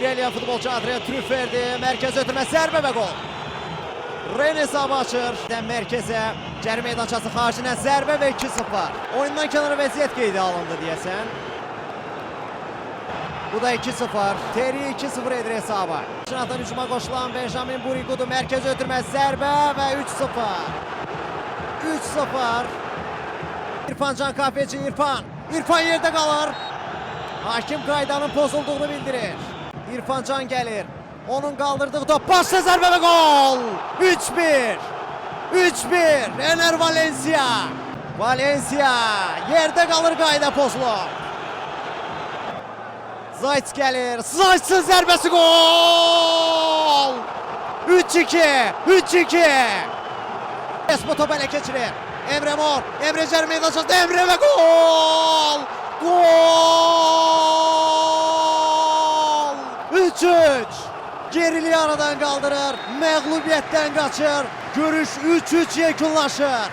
İrəliyən futbolçu Adrian Trüfferdi. Mərkəz ötürmə, zərbə və gol. Renes Abaçır mərkəzə, cərimə meydançası xaricində zərbə və 2-0. Oyundan kənara vəziyyət qeydə alındı deyəsən. Bu da 2-0. Terry 2-0 edir hesabı. Çınardan hücuma qoşulan Benjamin Burigudu mərkəz ötürmə, zərbə və 3-0. 3-0. İrfancan Kahveci, İrfan yerdə qalır. Hakim qaydanın pozulduğunu bildirir. İrfancan gəlir. Onun qaldırdığı top, başla zərbə və gol! 3-1. 3-1. Ener Valencia. Valencia yerdə qalır, qayda pozulur. Zayt gəlir. Zayt'ın zərbəsi, gol! 3-2. 3-2. Espo top ələ keçirir. Emre Mor. Emre cərimə meydançasında. Emre və gol! Gol! 3-3. Geriliyi aradan qaldırır. Məğlubiyyətdən qaçır. Görüş 3-3 yekunlaşır.